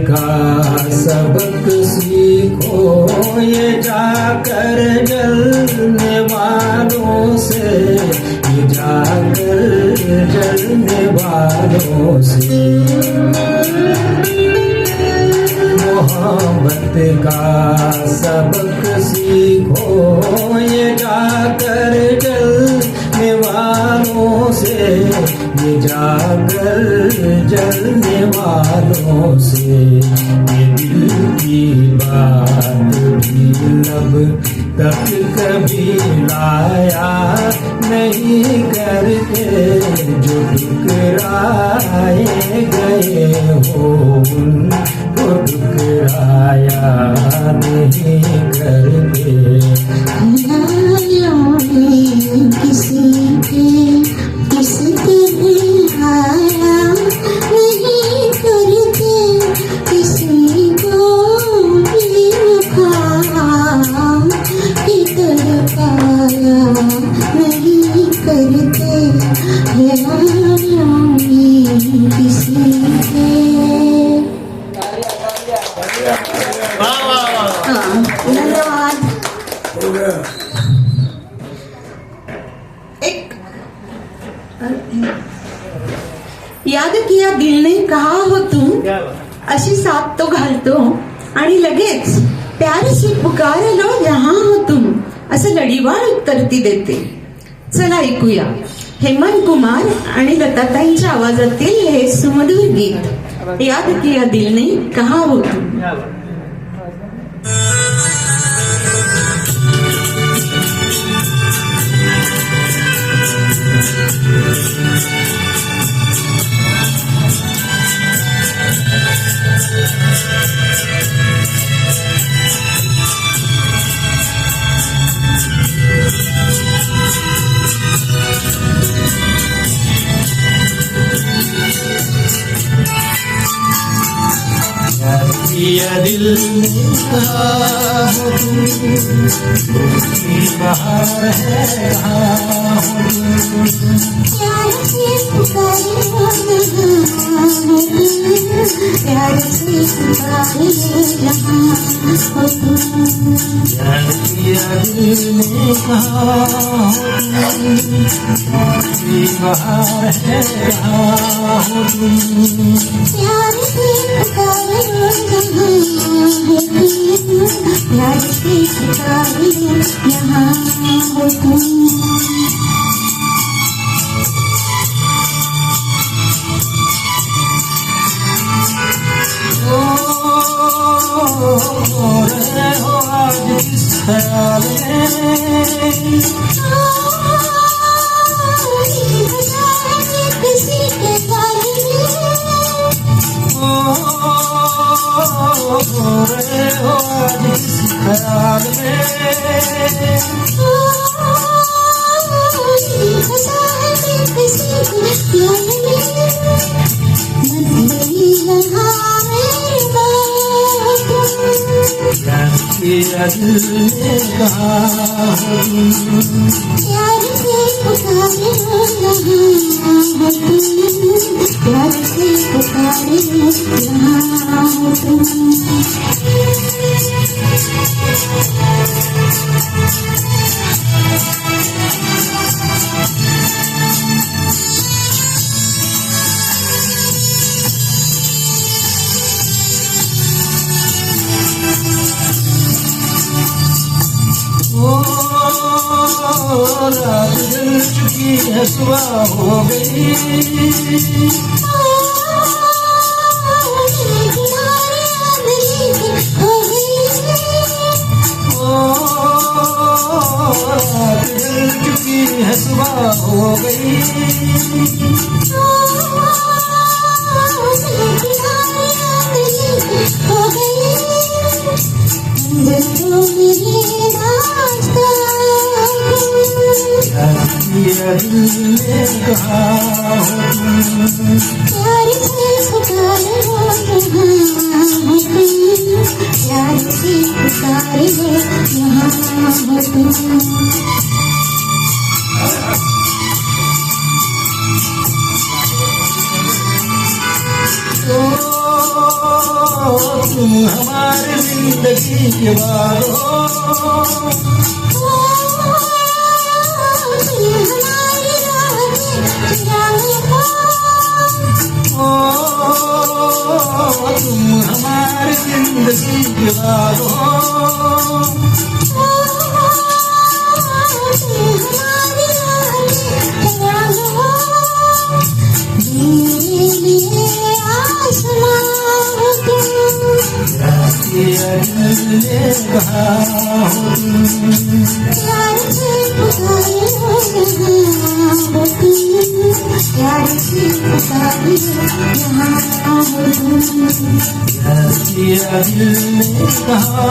का सबक सीखो ये जाकर जलने वालों से, ये जाकर जलने वालों से। मोहब्बत का सबक सीखो ये जाकर जलने वालों से, ये जाकर जलने वालों से। ये दिल की बात भी लब तक कभी लाया नहीं करते, जो ठुकराए गए हो उनको ठुकराया नहीं करते। किसी के किस तरह आया नहीं करते, किसी को भी की तड़पाया नहीं करते। किसी के धन्यवाद। याद किया दिलने कहा हो तुम, अशी साथ तो घालतो आणि लगेच प्यार से पुकारलो यहाँ हो तुम, असं लढीवाळ उत्तर ती देते। चला ऐकूया हेमंत कुमार आणि लताताईंच्या आवाजातील हे सुमधुर गीत याद किया दिलने कहा हो तुम। किया दिल ने कहा हो तुम, की बहार है कहाँ हो तुम। प्यार से पुकारे प्यार से पुकारे यहाँ हो तुम। याद किया दिल ने कहा हो तुम, की बहार है कहाँ हो तुम। प्यार से पुकारे प्यार से पुकारे यहाँ हो तुम। रहे हो आज किस ख्याल में, किसी के बारे रहे हो आज किस ख्याल प्यार रात ढल चुकी है सुबह हो गई। रात ढल चुकी है सुबह हो गई। दिल ने कहा प्यार से पुकारे हो प्यार से पुकारे हो यहाँ हो तुम हमारी जिंदगी के बाद तुम हमारी जिंदगी के बाद प्यार से पुकारे हो प्यार से पुकारे यहाँ हो दिल ने कहा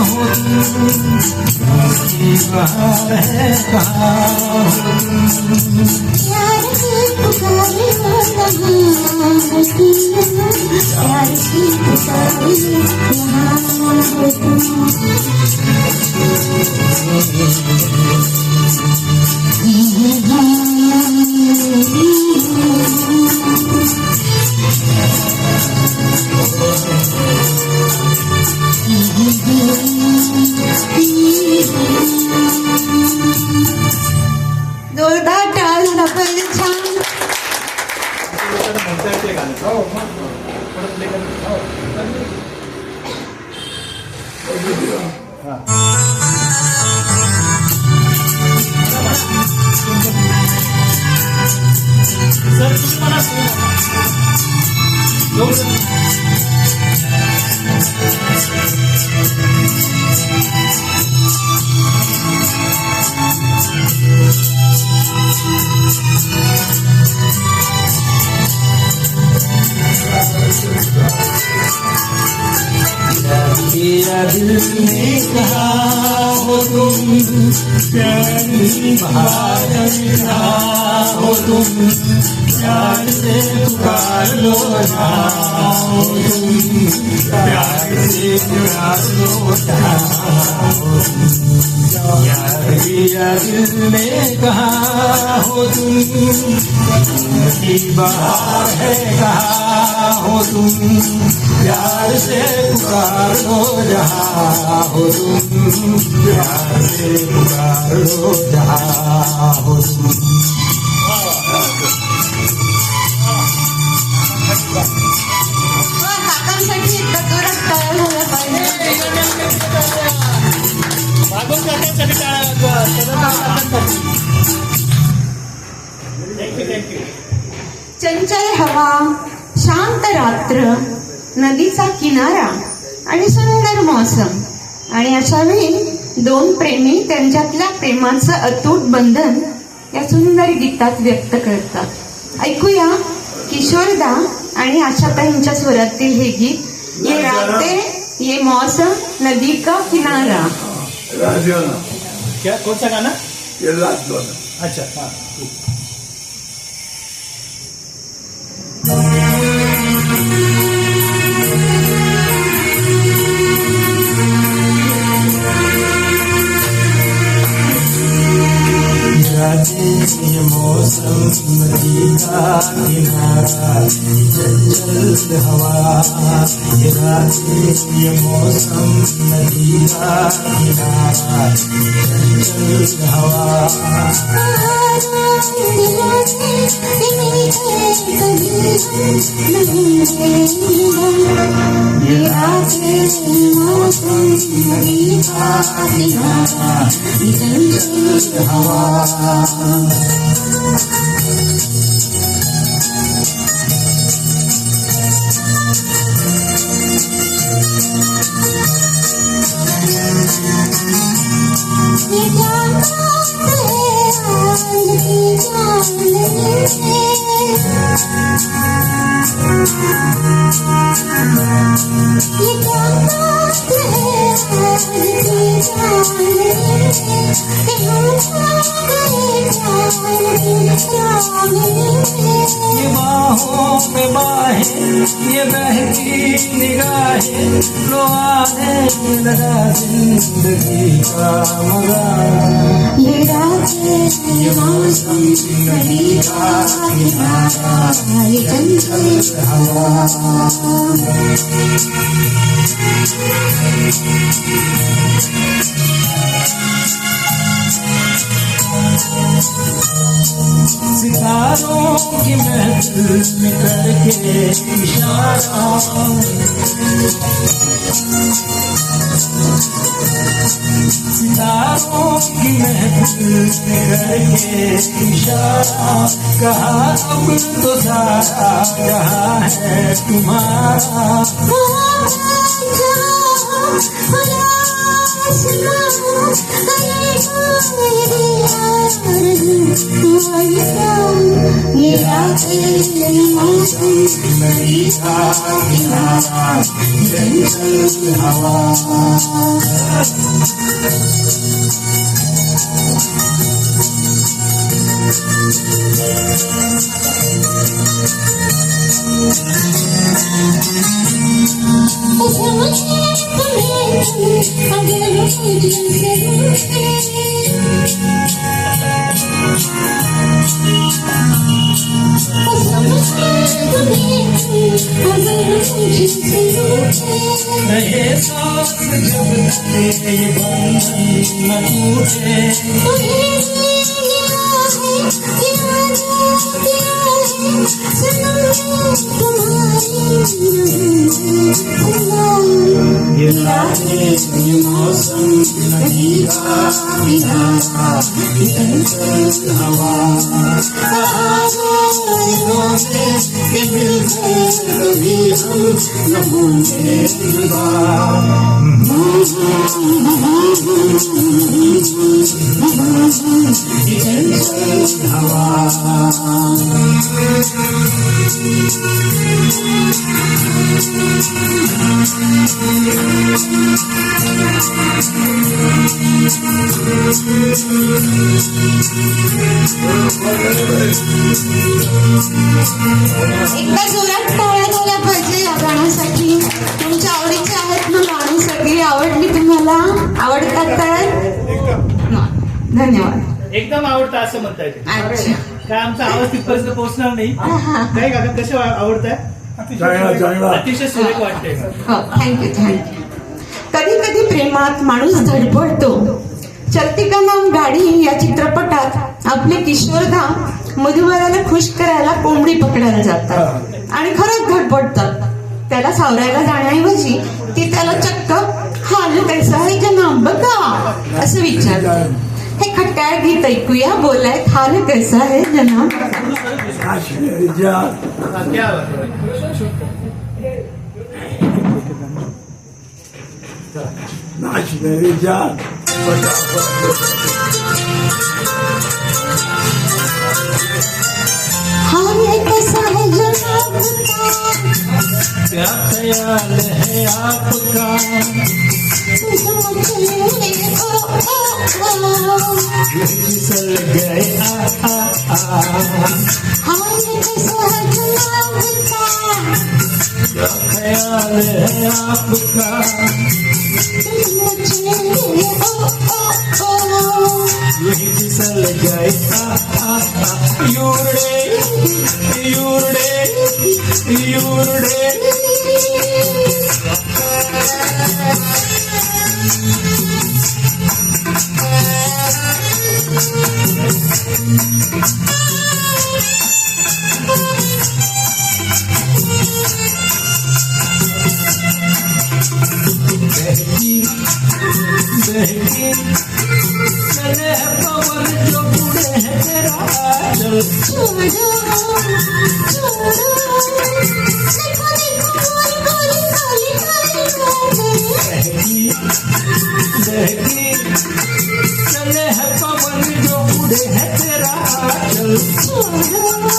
हो बाहर है कहा प्यार से पुकारे हो प्यार से पुकारे यहाँ जोरदार टाळ झाला पाहिजे. छान. दिल ने कहा हो तुम प्यारी बाहर हो तुम प्यार से पुकार लो जाओ तुम प्यार से पुकार लो जाओ दिल ने कहा हो तुम की बाहर है कहा हो तुम प्यार से पुकार लो जहाँ हो तुम प्यार से पुकार लो जहाँ हो तुम. काकांसाठी एकदा जोरात टाळ्या झाल्या पाहिजे. चंचल हवा, शांत रात्र, नदीचा किनारा आणि सुंदर मौसम. आणि अशा वेळी दोन प्रेमी त्यांच्यातल्या प्रेमाचं अतूट बंधन या सुंदर गीतात व्यक्त करतात. ऐकूया किशोरदा आणि आशाताईंच्या स्वरातील हे गीत. ये रातें ये मौसम नदी का किनारा. क्या कौन सा गाना? ये लास्ट वाला. अच्छा हाँ. ये मौसम नदी का किनारा चंचल हवा. ये मौसम नदी का किनारा चंचल हवा. ये रातें मौसम नदी का किनारा चंचल हवा ये बाहों में बाहें ये बहती निगाहें लो आने लगा जिंदगी का मजा ये रातें ये मौसम नदी का किनारा ये चंचल हवा सितारों की महफिल में करके इशारा सितारों की महफिल में करके इशारा कहा अब तो सारा जहां है तुम्हारा ये रातें मौसम नदी का किनारा चंचल हवा रहे सांस जब तक ये बंधन न टूटे ये रातें ये मौसम नदी का किनारा ये चंचल हवा के मिलते कभी हम न भूलेगा ये चंचल हवा एकदा जोरात टाळ्या झाल्या पाहिजे या गाण्यासाठी. तुमच्या आवडीचे आहेत ना गाणी, सगळी आवडली तुम्हाला, आवडतात तर धन्यवाद. एकदम आवडतं असं म्हणता येते. अच्छा काय आमचा आवाज तिथपर्यंत पोहोचणार नाही. काय काका कसे आवडताय? चांगला अतिशय सुरेख वाटते. हो थँक्यू थँक्यू. कधी कधी प्रेमात माणूस धडपडतो. चलती का नाम गाडी या चित्रपटात आपले किशोरदा मधुवराला खुश करायला कोंबडी पकडायला जातात आणि खरंच धडपडतात. त्याला सावरायला जाण्याऐवजी ती त्याला चक्क हाल कैसा है जनाब बघा असं विचारतात. हे खट्याळ गीत ऐकूया. बोलायत हाल कैसा है जनाब. क्या बात आहे. नाच मेरी जान हाल कैसा है जनाब क्या ख्याल है आपका फिसल गए क्या ख्याल है आपका यही फिसल गए यूरडे यूरडे यूरडे बहकी बहकी चले पवन जो उड़े है तेरा चल छोड़ो छोड़ो देखो देखो गोरी गोरी काली काली काली बहकी बहकी चले है पवन जो उड़े है तेरा चल छोड़ो छोड़ो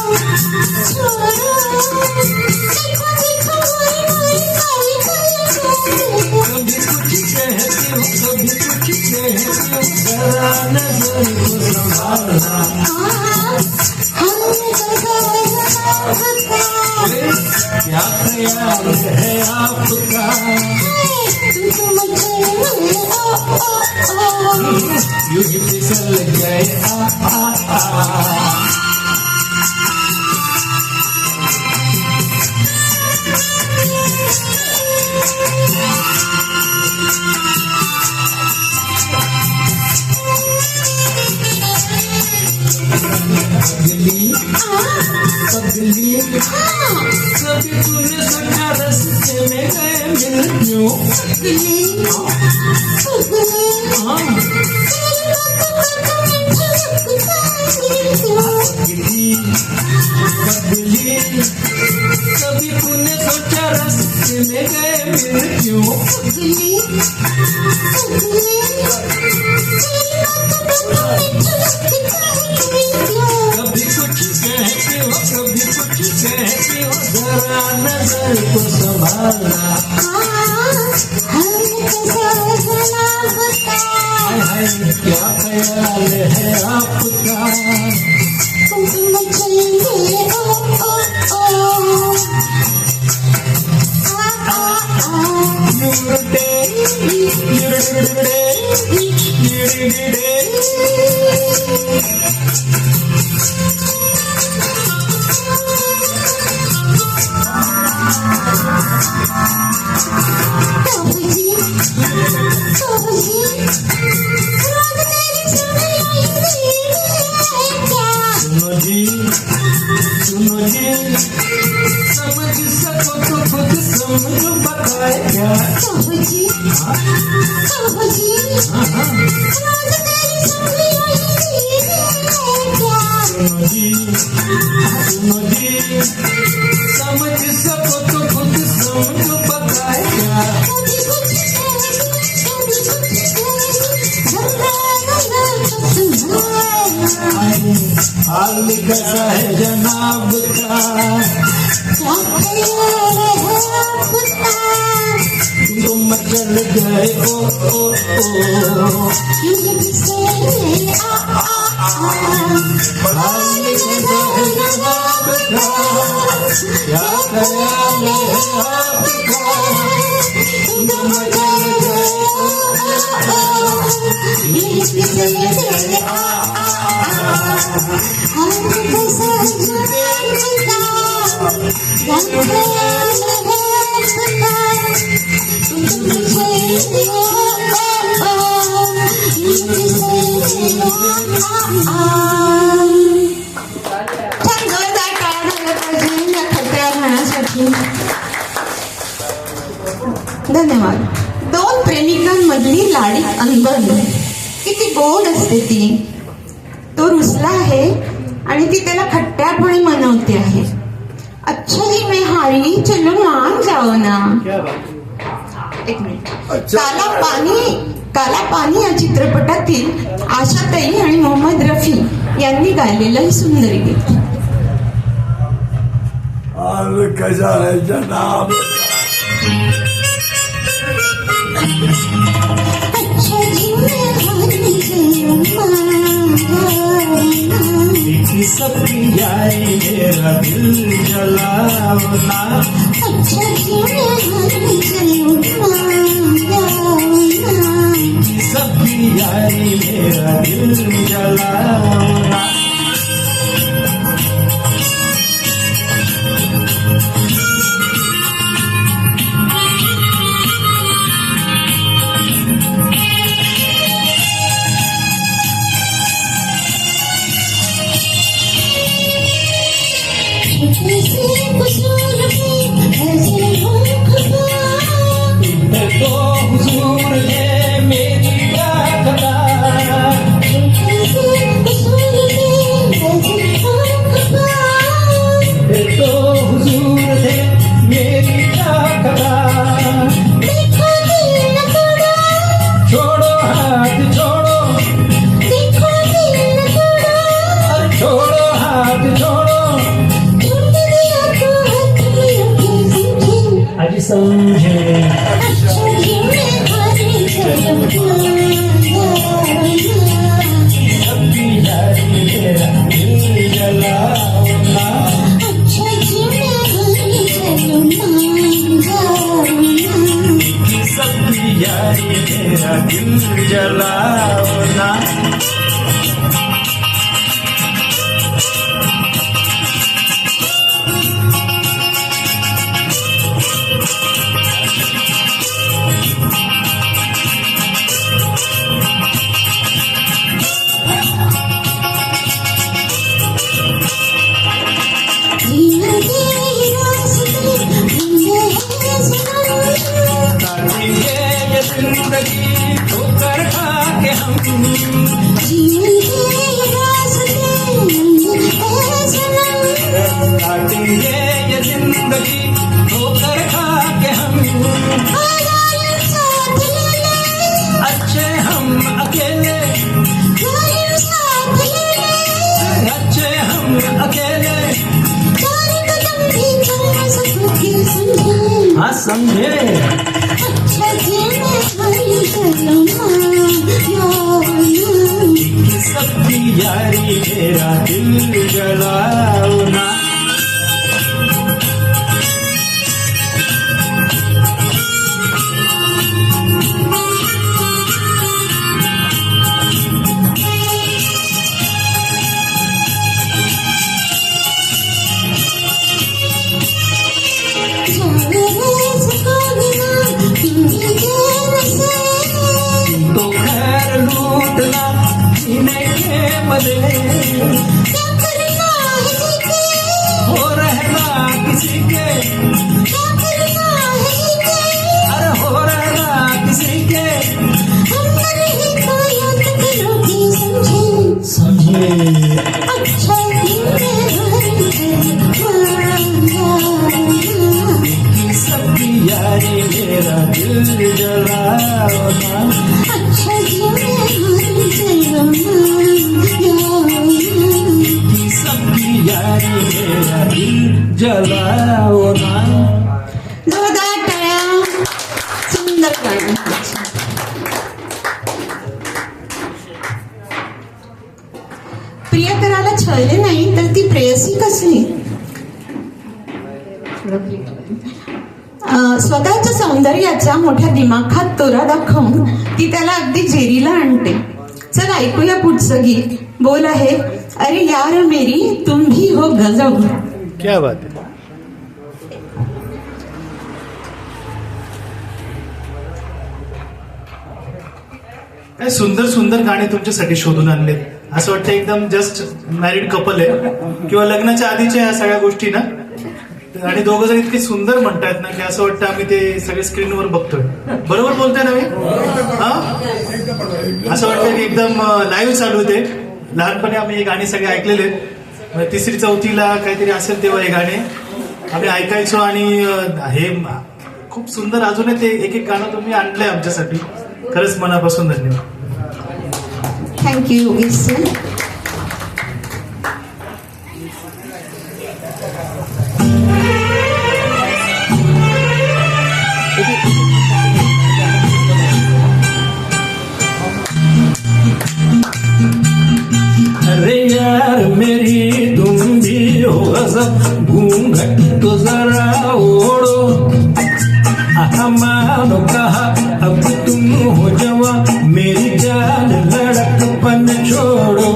देखो देखो गोरी गोरी काली काली काली कभी कुछ कहती हो कभी कुछ कहती हो जरा नजर को संभालना हमने बता क्या ख्याल है आपका तुम मुझे यूं ही फिसल गए आ पगली पगली कभी तूने सोचा रास्ते में गए मिल क्यों हाँ पगली पगली कभी तूने सोचा रास्ते में गए मिल क्यों कभी कुछ कहती हो कभी कुछ कहती हो जरा नजर को संभालना हाय हाय क्या ख्याल है आपका सुनो जी समझ सको तो खुद समझ बताए क्या सुनो जी समझ सको तो खुद समझ बताए क्या हाल कैसा है जनाब का तुम चल गए ओ हाल कैसा है जनाब का क्या ख्याल है आपका तुम चल धन्यवाद. दोन प्रेमिकांमधली लाडी अनबन किती गोड असते ती. तो रुसला आहे आणि ती त्याला खट्ट्यापणे मनवते आहे. अच्छा जी मैं हारी चलो मान जाओ ना. क्या बात. एक मिनिट. अच्छा. काला पाणी या चित्रपटातील आशाताई आणि मोहम्मद रफी यांनी गायलेलं हे सुंदर गीत. हाल कैसा है जनाब अच्छा जी मैं हारी चलो मान जाओ ना. सबकी यारी मेरा दिल जलावना अच्छा जी मैं हारी चलो मान जाओ ना. सबकी यारी मेरा दिल जलावना समझे सबकी यारी मेरा दिल जलाओ ना सबकी यारी मेरा दिल जलाओ ना काटेंगे ये जिंदगी ठोकर खा के हम काटेंगे ये जिंदगी ठोकर खा के हम अच्छे हम अकेले अच्छे हम अकेले हाँ समझे सबकी यारी मेरा दिल जलाओ ना तो खैर लूटना जीने के मजे हो रहना किसी के अरे हो रहना किसी के समझे सबकी यारी मेरा दिल जलाओ ना सबकी यारी मेरा दिल जलाओ ना जोरदार टाळ्या. सुंदर गाणं. प्रियकराला छळले नाही तर ती प्रेयसी कसली. स्वतःच्या सौंदर्याच्या मोठ्या दिमाखात तोरा दाखवून ती त्याला अगदी जेरीला आणते. चल ऐकूया पुढचं गीत. बोल आहे अरे यार मेरी तुम भी हो गजब. क्या बात आहे. काय सुंदर सुंदर गाणे तुमच्यासाठी शोधून आणले. असं वाटतं एकदम जस्ट मॅरिड कपल आहे किंवा लग्नाच्या आधीच्या ह्या सगळ्या गोष्टी ना. आणि दोघं जण इतके सुंदर म्हणतायत ना की असं वाटतं आम्ही ते सगळे स्क्रीनवर बघतोय. बरोबर बोलतोय ना मी. हा असं वाटतं की एकदम लाईव्ह चालू होते. लहानपणी आम्ही हे गाणी सगळे ऐकलेले आहेत. तिसरी चौथीला काहीतरी असेल तेव्हा हे गाणे आम्ही ऐकायचो आणि हे खूप सुंदर अजूनही ते एक एक गाणं तुम्ही आणलंय आमच्यासाठी. खरंच मनापासून धन्यवाद. Thank you Yogesh sir. अरे यार मेरी तुम भी हो गजब घूंघट तो जरा ओढ़ो मानो कहा अब तुम हो जवा मेरी जान लड़कपन छोड़ो.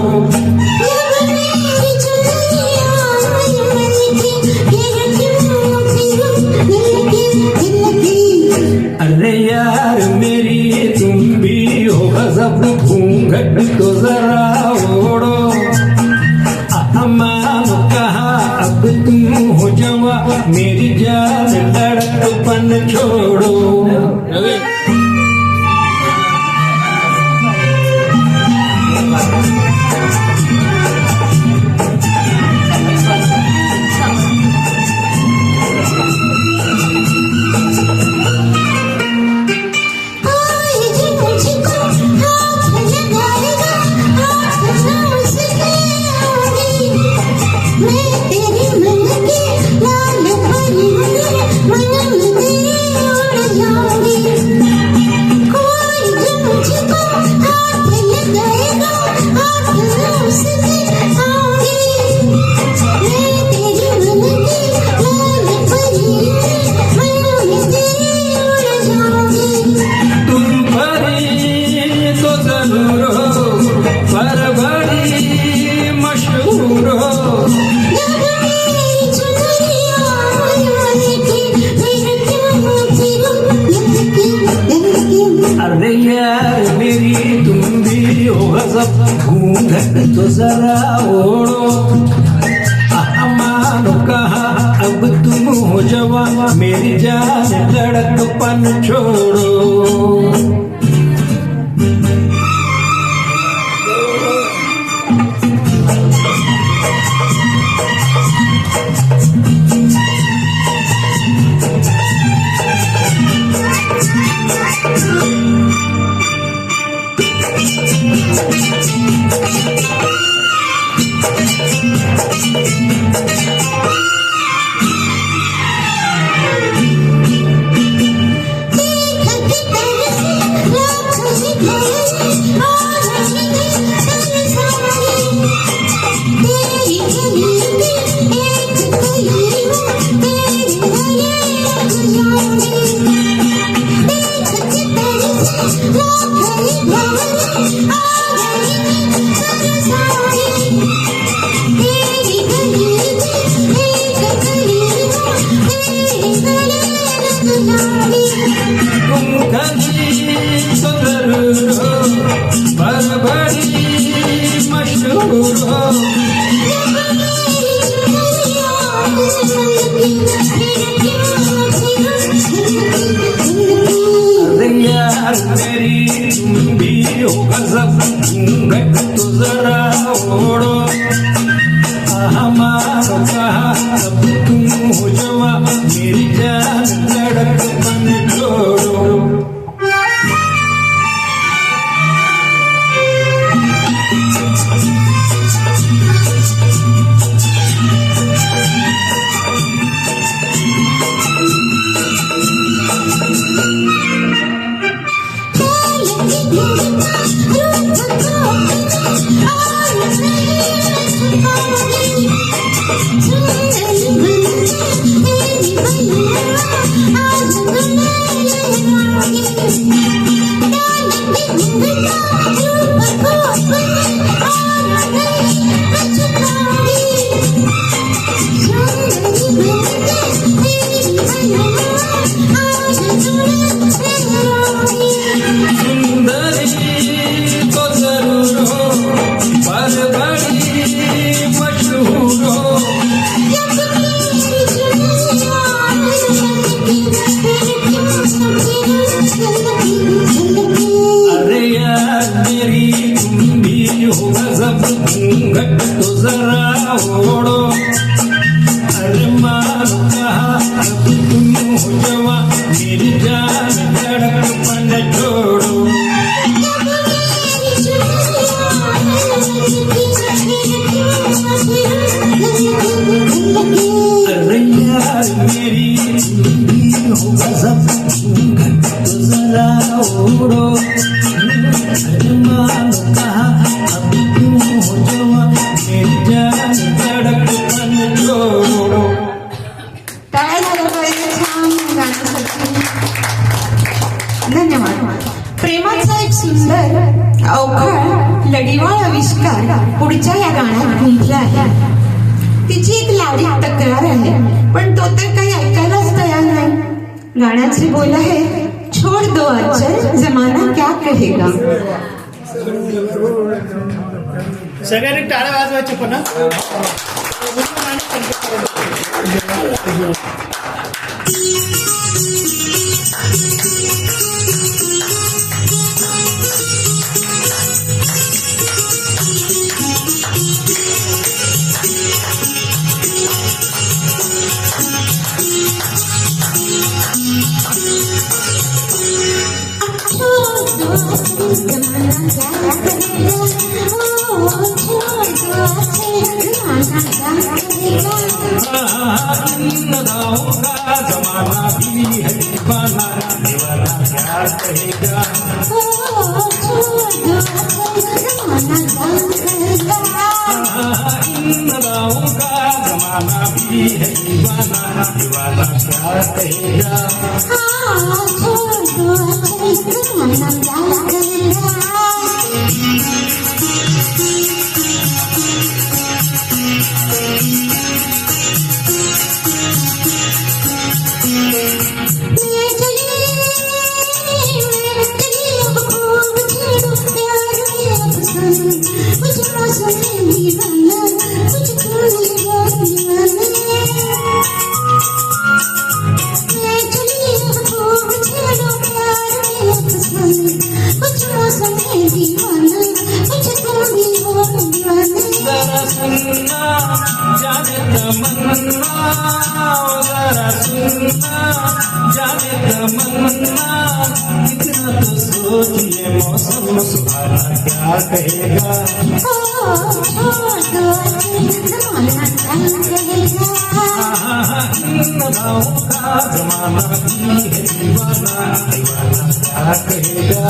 अरे यार मेरी तुम भी हो गजब घूंघट तो जरा ओढ़ो मानो कहा अब तुम हो जवा मेरी जान लड़कपन छोड़ो. मैं तेरे मन के लाल परी मन में तेरे मशहूर हो अरे यार मेरी तुम भी हो गजब घूंघट तो जरा ओढ़ो मानो कहा अब तुम हो जवान मेरी जान लड़कपन छोड़ो मेरी तुम भी हो गजब घूंघट तो जरा ओढ़ो हमारा कहा अब तुम हो जवा मेरी जान लड़कपन छोड़ो घूंघट तो जरा ओढ़ो अरे मानो कहा अब तुम हो जवा मेरी जान लड़कपन छोड़ो अरे यार मेरी हो गजब घूंघट तो जरा ओढ़ो अरे मानो कहा अब तुम हो जवा मेरी जान लड़कपन छोड़ो टाळ्या झाल्या पाहिजे छान गाण्यासाठी. धन्यवाद. प्रेमाचा एक सुंदर अवखळ लढीवाळ आविष्कार पुढच्या या गाण्यात गुंफला आहे. तिची एक लाडी तक्रार आहे पण तो तर काही ऐकायलाच तयार नाही. गाण्याचे बोल आहे छोड़ दो आजल जमाना क्या कहेगा. सगळ्यांनी टाळ्या वाजवायचे पण जमाना भी है दीवाना दीवाना क्या कहेगा. जमाना भी है दीवाना दीवाना क्या कहेगा. कुछ मौसम है दीवाना कुछ तुम भी हो दीवाना जरा सुनना जाने तमन्ना जरा सुनना जाने तमन्ना इतना तो सोचिए मौसम सुहाना क्या कहेगा नदाओं का जमाना भी है दीवाना दीवाना क्या कहेगा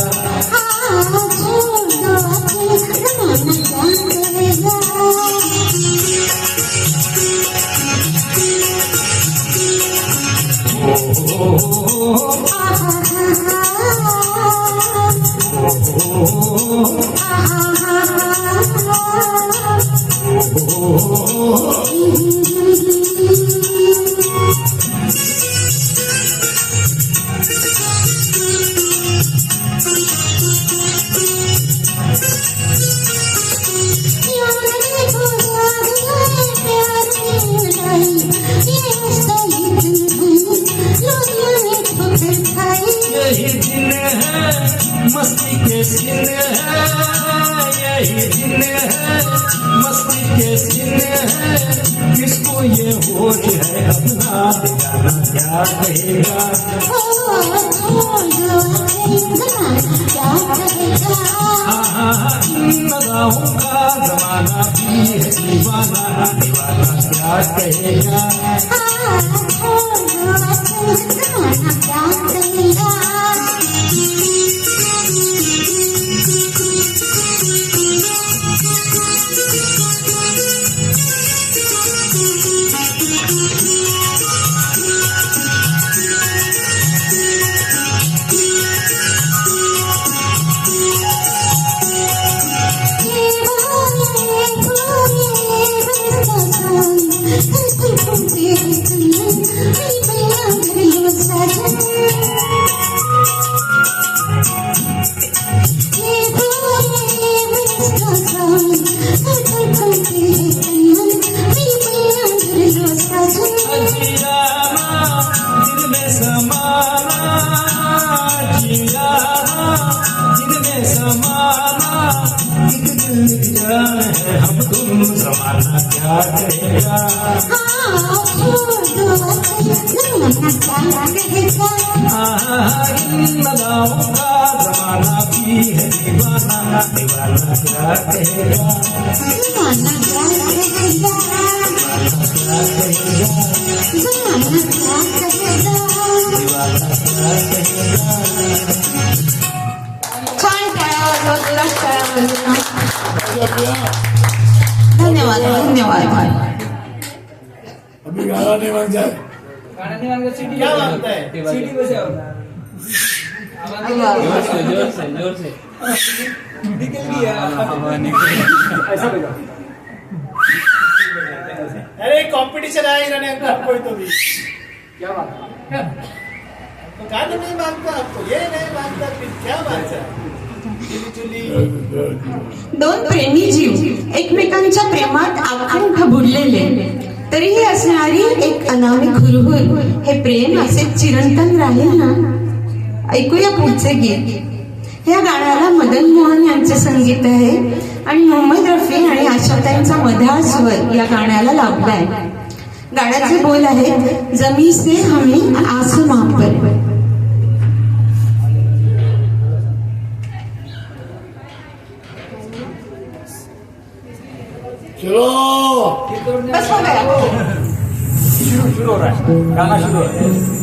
यही दिन है मस्ती के सीन है यही दिन है मस्ती के सीन है किसको ये होश है अपना दिखाना क्या कहेगा नगाहों का जमाना भी है दीवाना दीवाना क्या कहेगा जिनमें समाना एक दिल एक जान है हम तुम जमाना क्या कहेगा इन नगाहों का जमाना भी है दीवाना दीवाना क्या कहेगा छान टाळ्या जोरदार टाळ्या धन्यवाद धन्यवाद अभी गाना नहीं बन जाए क्या मांगता है अरे कंपटीशन आएगा नहीं आपको तो भी क्या बात तो गाना नहीं मांगता आपको ये नहीं मांगता फिर क्या मांगता दोन प्रेमी जीव एकमेकांच्या प्रेमात आखंड बुडलेले तरीही असणारी एक अनामिक हुरहुर हे प्रेम असे चिरंतन राहील ना ऐकूया पुढचे गीत या गाण्याला मदन मोहन यांचे संगीत आहे आणि मोहम्मद रफी आणि आशाताईंचा मधाळ स्वर या गाण्याला लाभलाय गाण्याचे बोल आहेत जमी से हमें आसमां पर चलो बस हो गया शुरू हो रहा है गाना शुरू हो रहा है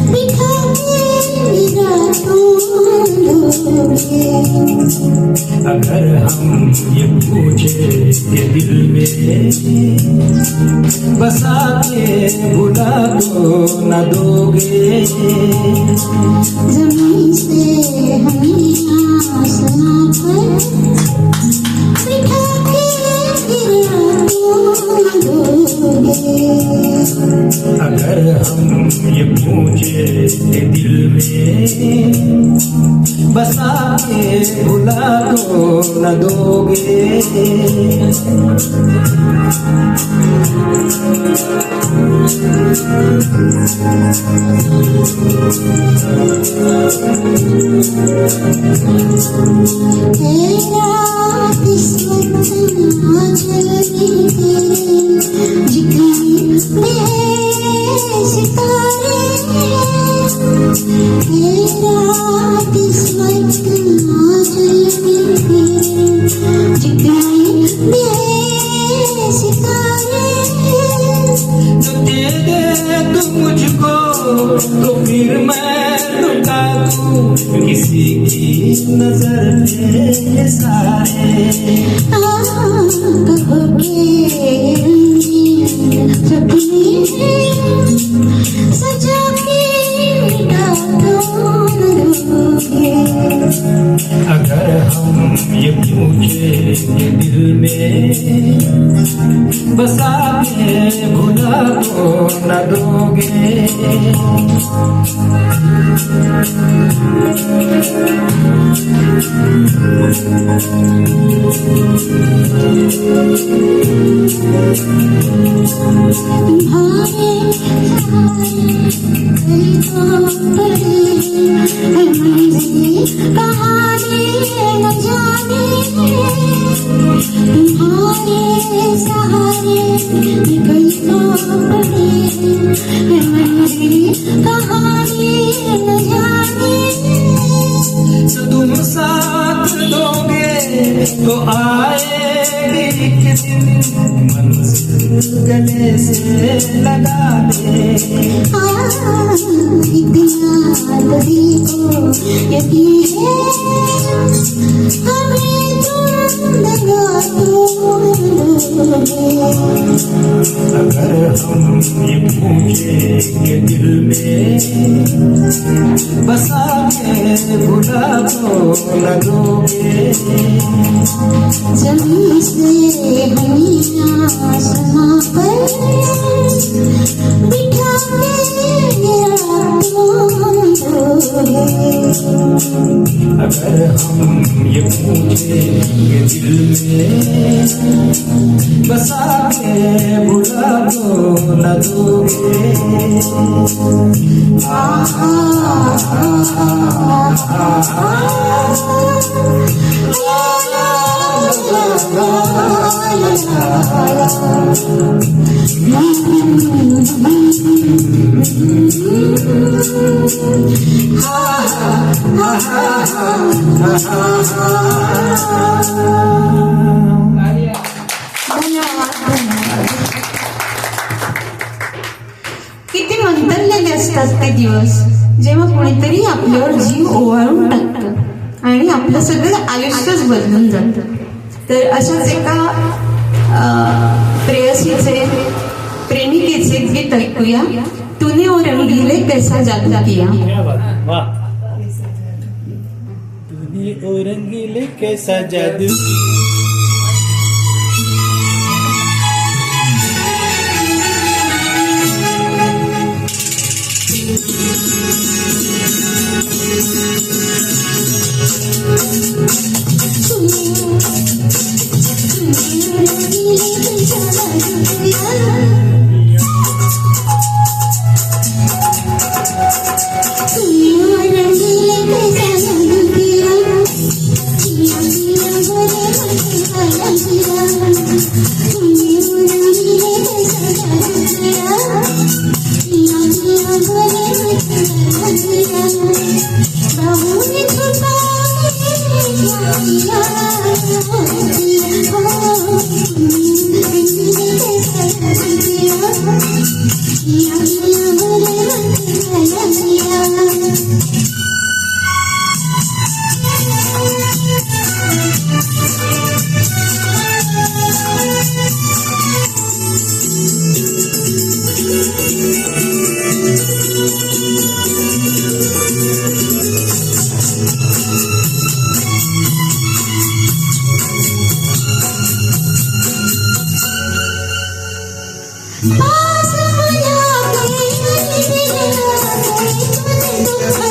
बिखा के अगर हम ये पूछे कि दिल में बसा के भुला तो न दोगे, जमीन से हमें आसमां पर बिठा के गिरा तो दोगे। अगर हम ये पूछे कि दिल में बसा के भुला तो न दोगे, तेरा किस्मत ना चलने तेरे जिक्र में सितारे, तेरा किस्मत ना चलने तेरे जिक्र में सितारे। जो दे दे तू मुझको तो फिर मैं लुटा दूं किसी की नजर में सारे, कहो के सपने सजा के मिटा दोगे। अगर हम ये पूछे कि दिल में बसा के भुला तो न दोगे, तुम्हारे कहानी न जाने, तुम्हारे सहारे कई तो पड़े हमारी कहानी न जाने। तो तुम साथ दोगे तो आएगी एक दिन मंजिल गले से लगा दे, इतना दरी को यकीन है हमें तुम लगा दोगे। अगर हम ये पूछे कि दिल में बसा के भुला तो न दोगे, जमीन से हमें आसमां पर बिठा के गिरा दोगे। अगर हम ये पूछे कि दिल में बसा के भुला तो न दोगे, किती मंतरलेले असतात ते दिवस जेव्हा कोणीतरी आपल्यावर जीव ओवाळून टाकतं आणि आपलं सगळं आयुष्यच बदलून जातं. तर अशाच एका प्रेयसीचे प्रेमिकेचे गीत ऐकूया. तूने ओ रंगीले कैसा जादू किया. तूने ओ रंगीले कैसा जादू, पास बुला के दिल दुख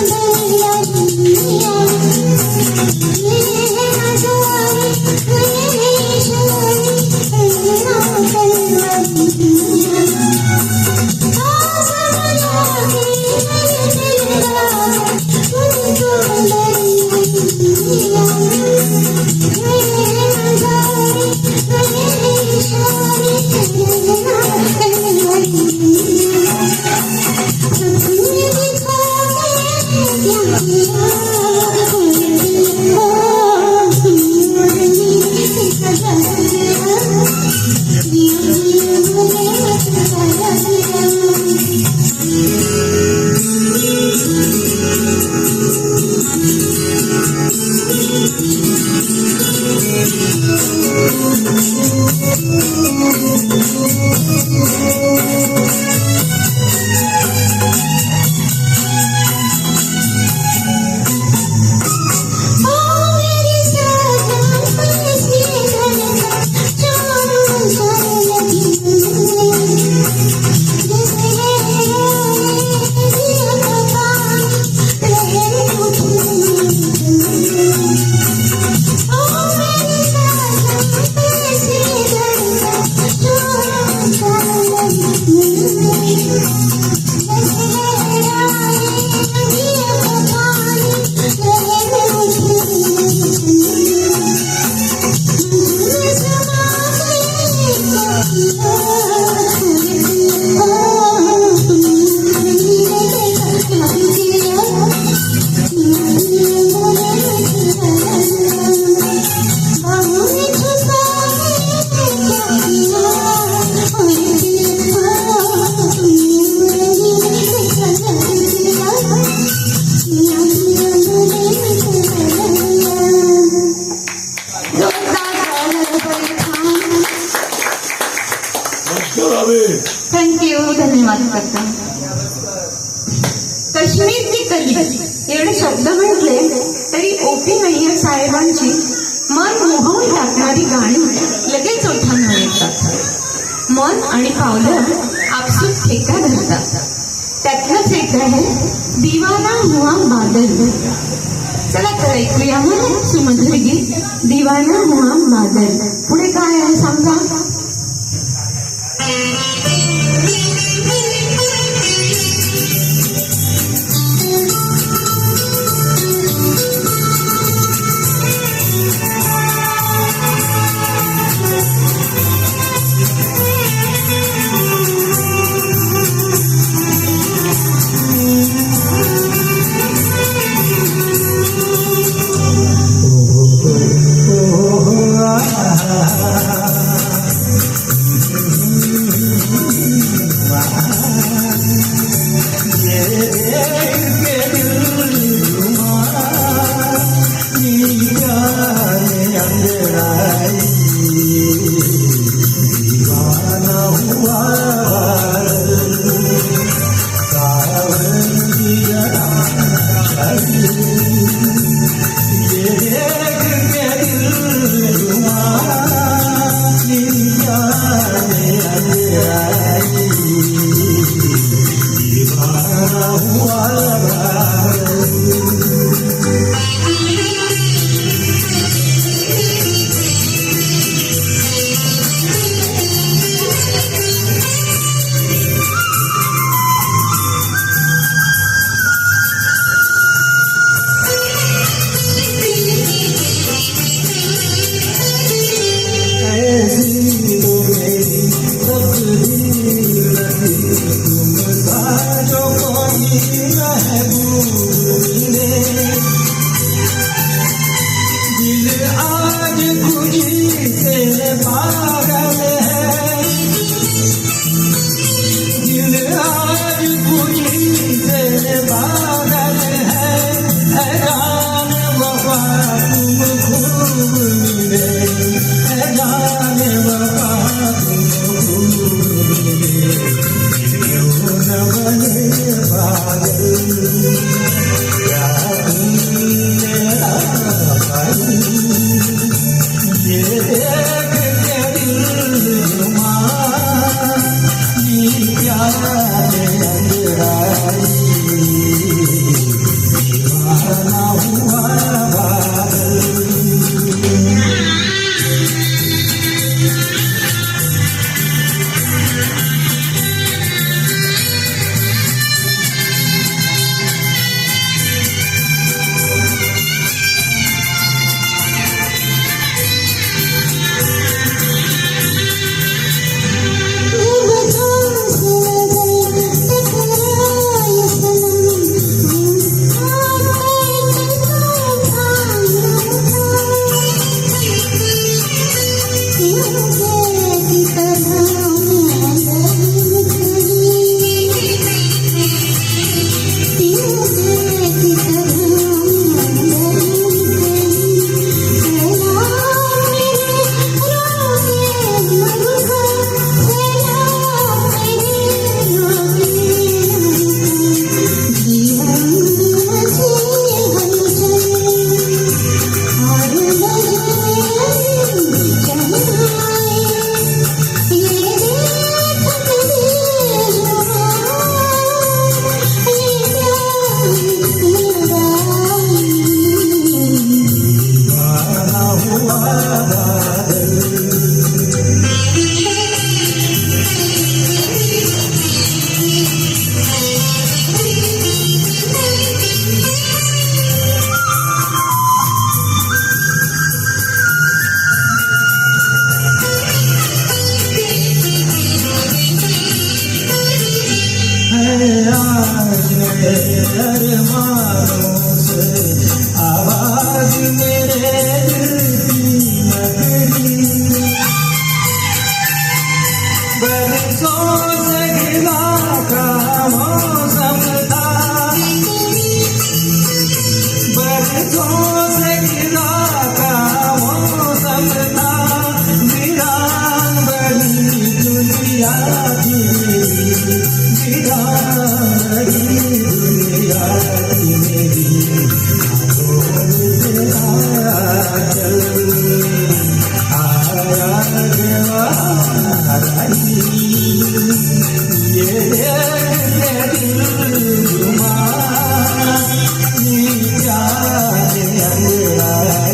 थँक्यू, धन्यवाद करता. काश्मीरची कली एवढे शब्द म्हटले तरी ओपी नय्यर साहेबांची मन मोहून टाकणारी गाणी लगेच ओठांना येतात. मन आणि पावलं आपसूक ठेका धरतात. त्यातलंच एक आहे दिवाना हुआ बादल. चला तर ऐकूया मग सुमधुर गीत दिवाना हुआ बादल. पुढे काय आहे सांगा. हुआ बादल। आज मेरे अरमानों से आवाज मेरे दिल की नगरी, बरसों से गिला का मौसम था, बरसों से गिला का मौसम था, वीरान बनी दुनिया की, दुनिया की मेरी आया गवारी, ये दिल घुमा जाने अंगड़ाई।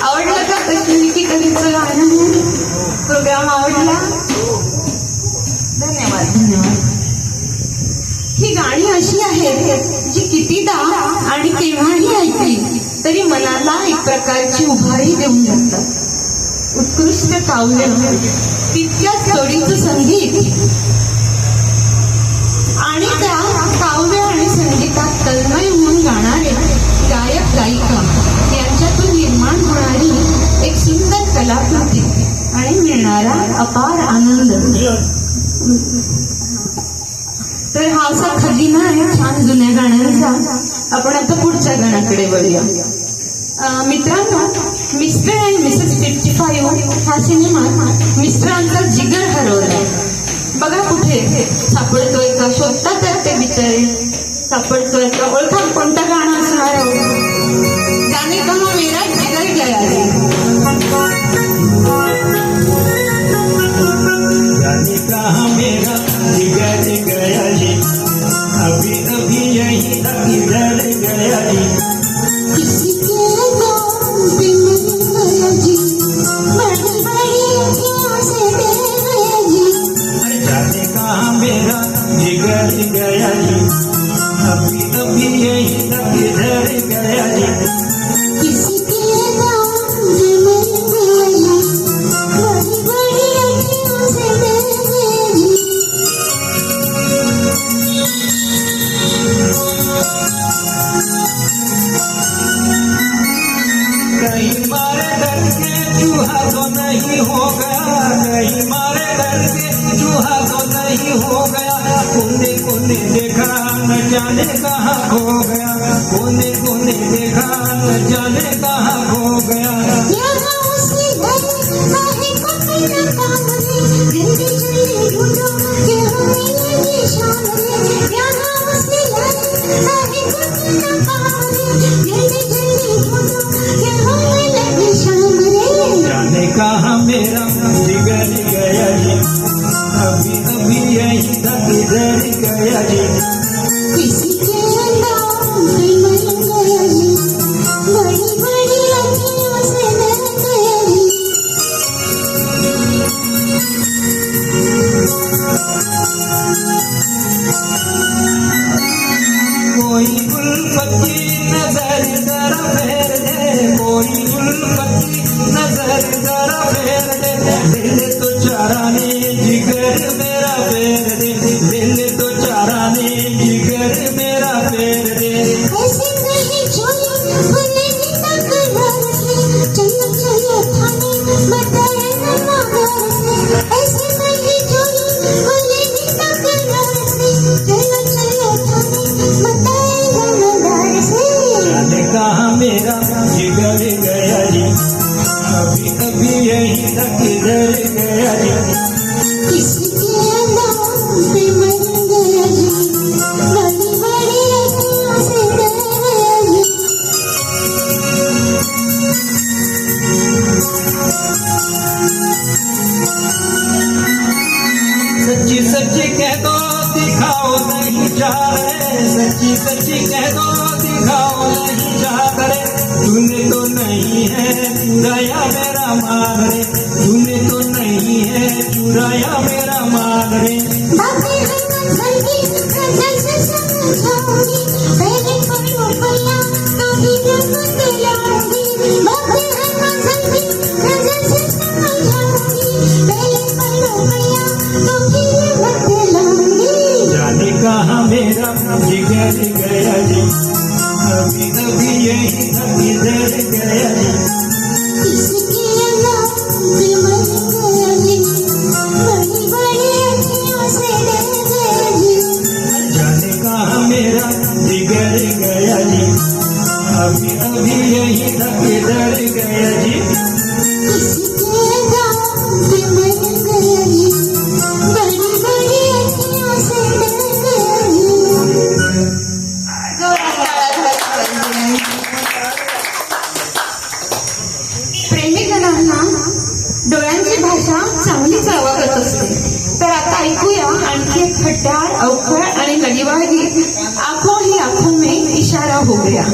आवडलं का कश्मीरी की कधीचं गाणं? प्रोग्राम आवडला? धन्यवाद धन्यवाद. ही गाणी अशी आहेत जी कितीदा आणि केव्हाही ऐकली तरी मनाला एक प्रकारची उभारी देऊन जातात. उत्कृष्ट काव्य, तितक्याच जोडीचं संगीत आणि त्या काव्य आणि संगीतात तन्मय होऊन गाणारे गायक गायिका यांच्यातून निर्माण होणारी एक सुंदर कलाकृती आणि मिळणारा अपार आनंद. तर हा असा खजिना आहे छान जुन्या गाण्यांचा. आपण आता पुढच्या गाण्याकडे वळूया. मित्रांनो, मिस्टर अँड मिसेस 55 हा सिनेमा मिस्टरांचा जिगर हरवलाय. बघा कुठे सापडतोय का? शोधतात तर ते बिचारे सापडतोय का? ओळखा कोणतं गाणं असणार आहे? जाने कहा मेरा जिगर गया है. जाने कहा मेरा जिगर गया जी, अभी अभी यही तक इधर गया जी. किसी के नाम पे मिल गया जी, बड़ी बड़ी अखियों से मिल गया जी. जाने कहा मेरा जिगर गया जी, अभी अभी यही तक इधर गया जी. किसी के नाम पे मिल गया जी, बड़ी बड़ी अखियों से मिल गया जी. कहीं मारे डर के चूहा तो नहीं हो गया, कहीं मारे डर के चूहा तो नहीं हो गया. कोने कोने देखा न जाने कहाँ खो गया, कोने कोने देखा न जाने कहाँ खो गया. यहाँ उसने घर काहे को बिना काम रे, जल्दी जल्दी ढूंढो के हमें लगी शाम रे. यहाँ उसने घर काहे को बिना काम रे, जल्दी जल्दी ढूंढो के हमें लगी शाम रे. जाने कहाँ मेरा जिगर गया जी, अभी अभी यही तक इधर गया जी. किसी के नाम पे मिल गया जी, बड़ी बड़ी अखियों से मिल गया जी. ले तो चाराने जिगर मेरा पैर दे, ले तो चाराने जिगर मेरा पैर दे। ऐसे नहीं चलो बोले नीता कलर से चलो चलो थाने बताए न मगर से ऐसे नहीं चलो बोले नीता कलर से चलो चलो थाने बताए न मगर से जाने कहाँ मेरा जिगर गया जी, कभी कभी यही तक इधर गया जी। किसके नाम पे मर गया जी बड़ी बड़ी अखियों से डर गया जी सच्ची सच्ची कह दो दिखाओ नहीं चाह रहे, सच्ची सच्ची कह दो दिखाओ नहीं चाह रहे। तूने तो नहीं है चुराया मेरा मान रे, तूने तो नहीं है चुराया मेरा मान रे। बातें हैं मंजर की नजर से समझाऊंगी पहले पकड़ो पल्ला तो भी रंग दिलाऊंगी बातें हैं मंजर की नजर से समझाऊंगी पहले पकड़ो पल्ला तो भी रंग दिलाऊंगी जाने कहाँ मेरा जिगर गया जी, कभी कभी यही तक इधर गया जी। किसके नाम पे मर गया जी बड़ी बड़ी अखियों से डर गया जी जाने कहाँ मेरा जिगर गया जी, अभी अभी यही तक इधर गया जी। किसके नाम पे मर गया जी बड़ी बड़ी अखियों से डर गया जी प्रेमिकांना डोळ्यांची भाषा चांगलीच आवडत असते. तर आता ऐकूया आणखी एक खट्याळ अवखळ आणि लढीवाळ गीत आंखों ही आंखों में इशारा हो गया.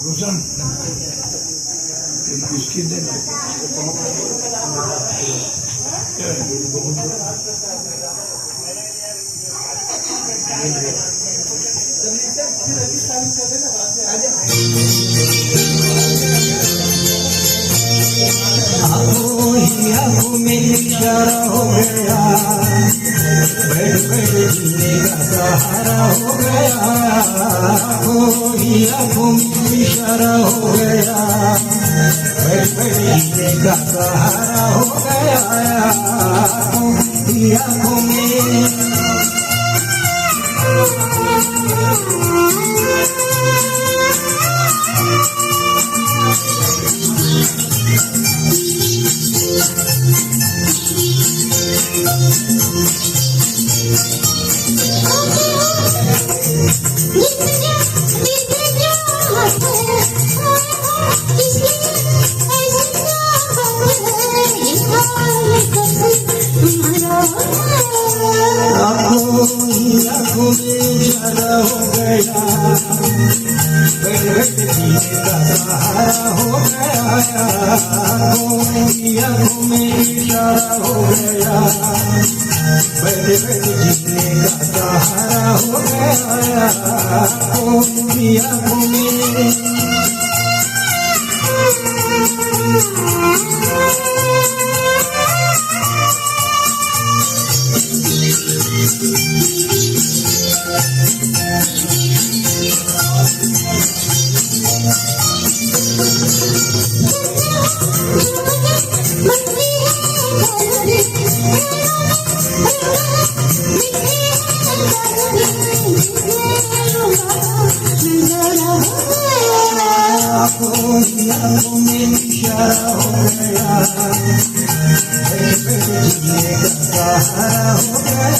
रोशन बिस्किट दे ना. आंखों ही आंखों में इशारा हो गया, बैठ बैठ जीने का सहारा हो गया। आंखों ही आंखों में इशारा हो गया, बैठ बैठ जीने का सहारा हो गया। आंखों ही आंखों में आंखों ही आंखों में इशारा हो गया, बैठ बैठ जीने का सहारा हो गया। आंखों ही आंखों में इशारा हो गया, बैठ बैठ जीने का सहारा हो गया। आंखों ही आंखों में आंखों ही आंखों में इशारा हो गया, बैठ बैठ जीने का सहारा हो गया।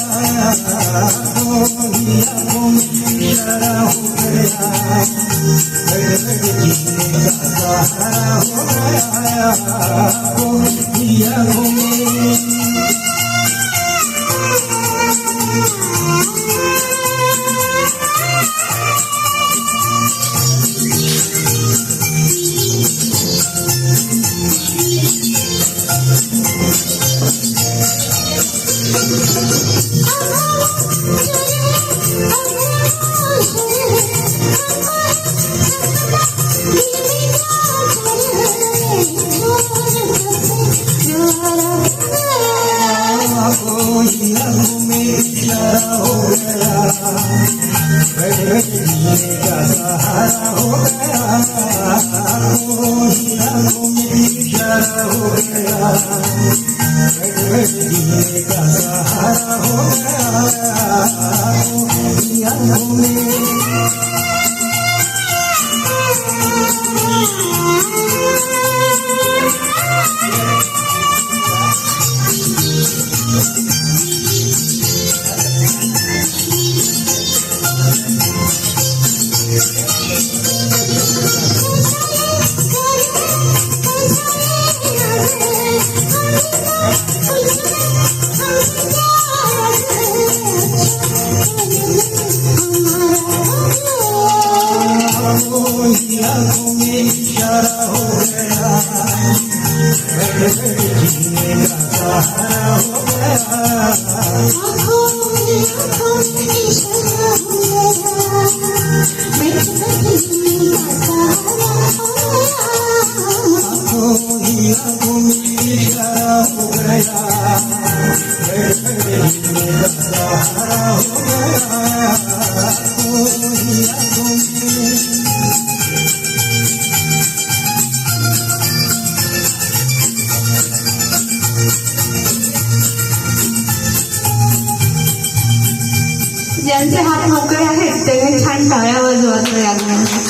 आंखों ही आंखों में इशारा हो गया, बैठ बैठ जीने का सहारा हो गया। आंखों ही आंखों में आंखों में इशारा हो गया, घड़ी घड़ी जीने का सहारा हो गया। आँखों में इशारा हो गया, बैठ बैठ जीने का सहारा हो गया। आंखों में इशारा हो गया, बैठ बैठ जीने का सहारा हो गया। आंखों में ज्यांचे हात मोकळे आहेत त्यांनी छान टाळ्या वाजवायचं या गाण्याला.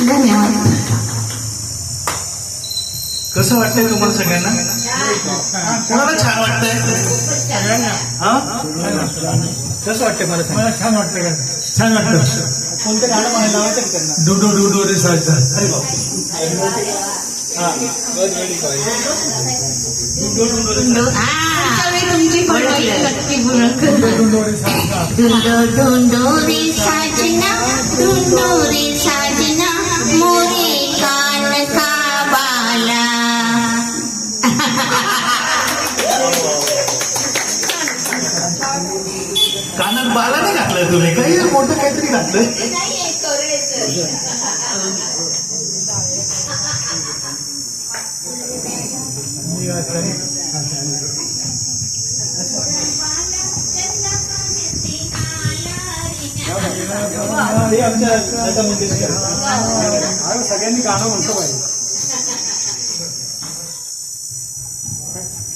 धन्यवाद. कसं वाटतंय तुम्हाला सगळ्यांना? कोणाला छान वाटतंय? हा? कसं वाटतंय मला सांगा. मला छान वाटतं का? छान वाटतं. कोणतं गाणं म्हणायला लावायचं का त्यांना? डुडू डुडू रे साजदा. अरे बाप. हा. त्यावेळी तुमची पण नक्की पूर्ण करा. डुडू रे साजदा. ढूंढो रे साजना, ढूंढो रे साजना, मोरे कान का बाला. कानात बाला नाही घातलंय तुम्ही, काही मोठं काहीतरी घातलंय. हे आमच्या लता मंगेशकर. सगळ्यांनी गाणं म्हणतो पाहिजे.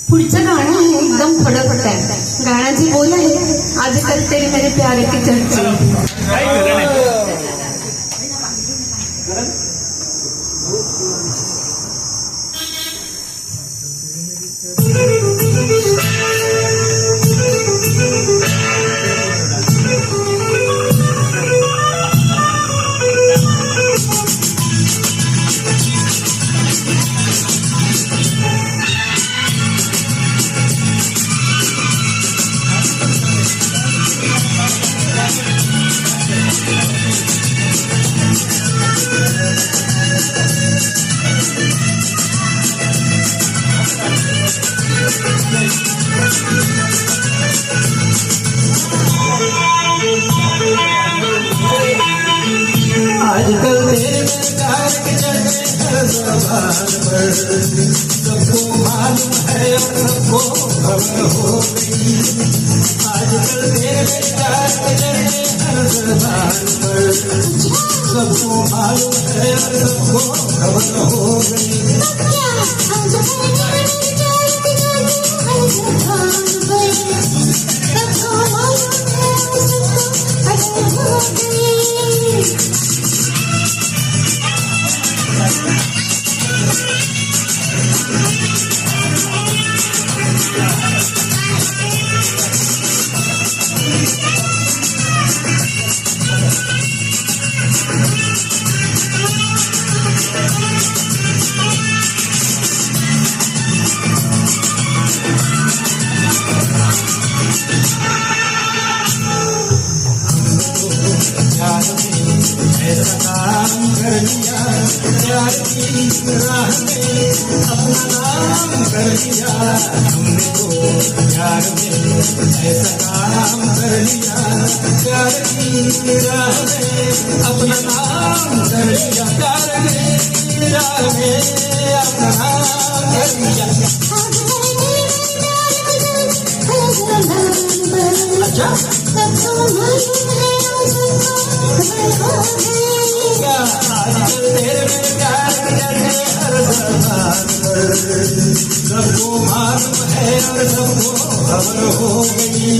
पुढचं गाणं आहे एकदम फडफट आहे. गाण्याची बोल आहे आजकल तेरी मेरे प्यारे की चर्चा. काही खरं नाही. आजकल तेरे प्यार के चलते हर ज़बान पर सबको मालूम है और सबको खबर हो गई। आजकल तेरे प्यार के चलते हर ज़बान पर सबको मालूम है और सबको खबर हो गई। क्या आज मेरे प्यार की जादू हर ज़बान पर, सबको मालूम है, सबको खबर हो गई। ऐसा काम कर लिया प्यार की राह में, अपना नाम कर लिया हमने तो प्यार में। ऐसा काम कर लिया प्यार की राह में, अपना नाम कर लिया प्यार की राह में, अपना नाम कर लिया। अच्छा सबको मालूम है, सबको खबर हो गई। क्या आजकल तेरे में प्यार के चलते हर ज़बान पर सबको मालूम है और सबको खबर हो गई।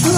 ढूंढो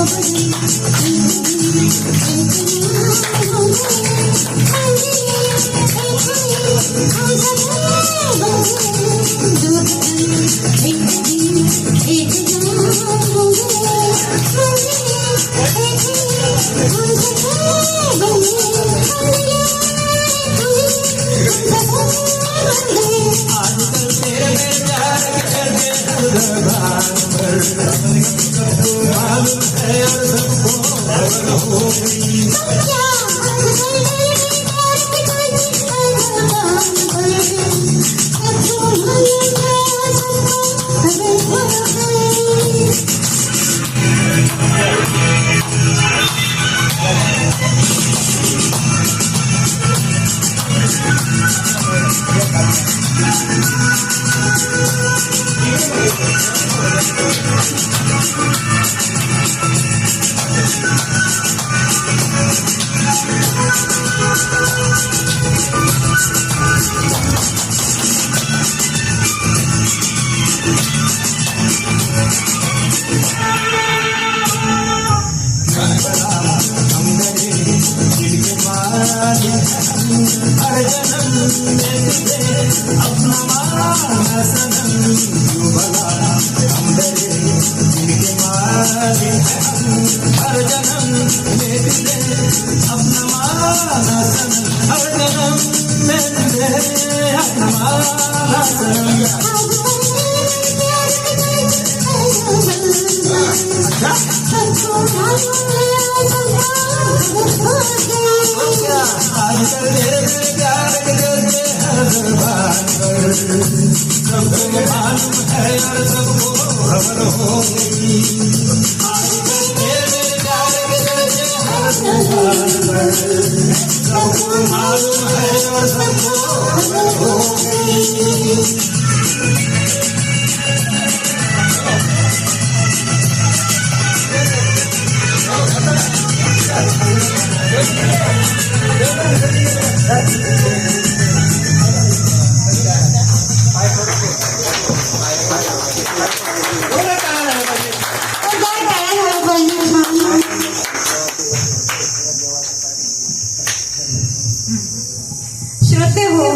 श्रोते हो,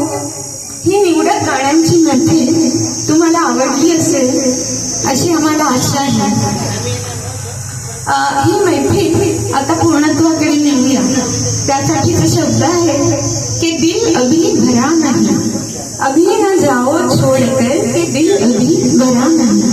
ही निवडक गाण्यांची मैफिल तुम्हाला आवडली असेल अशी आम्हाला आशा आहे. ही मैफिल आता पूर्णत्वाकडे नेऊया. त्यासाठीचा शब्द आहे की दिल अभी भरा नहीं, अभी न जाओ छोड़कर के दिल अभी भरा नहीं.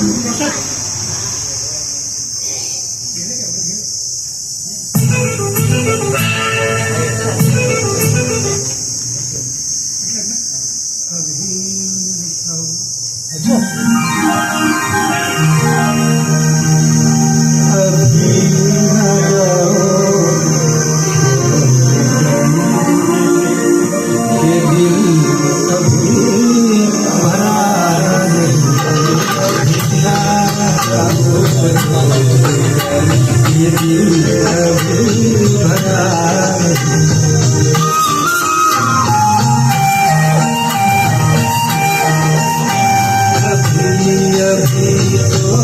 अभी तो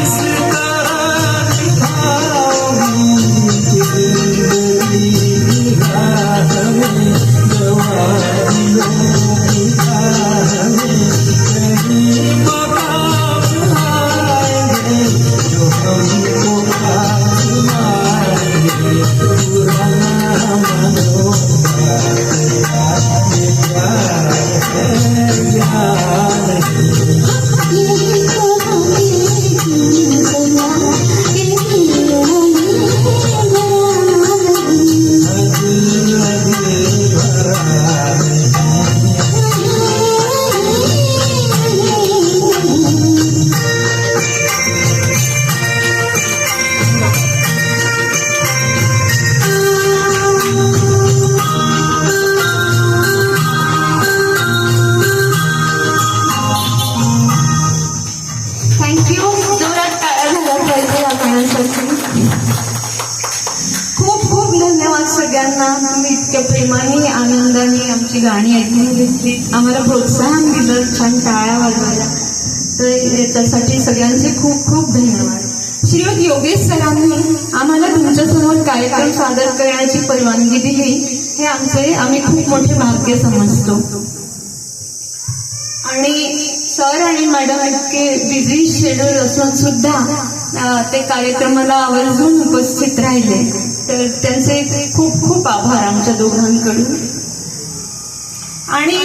इसका निभाऊंगी जिंदगी की राह में जवानियों की राह में कहीं मकाम आएंगे जो हमको आजमाएंगे पुराना मनोबा यही तो हमें सजा यही थँक्यू. जोरात टाळ्या झाल्या पाहिजे या गाण्यासाठी. खूप खूप धन्यवाद सगळ्यांना. तुम्ही इतक्या प्रेमाने आनंदाने आमची गाणी ऐकून घेतली, आम्हाला प्रोत्साहन दिलं, छान टाळ्या वाजवल्या. तर याच्यासाठी सगळ्यांचे खूप खूप धन्यवाद. श्रीयुत योगेश सरांनी आम्हाला तुमच्यासमोर कार्यक्रम सादर करण्याची परवानगी दिली, हे आम्ही खूप मोठे भाग्य समजतो. आणि सर आणि मॅडम इतके बिझी शेड्यूल असून सुद्धा ते कार्यक्रमाला आवर्जून उपस्थित राहिले, तर त्यांचे खूप खूप आभार आमच्या दोघांकडून. आणि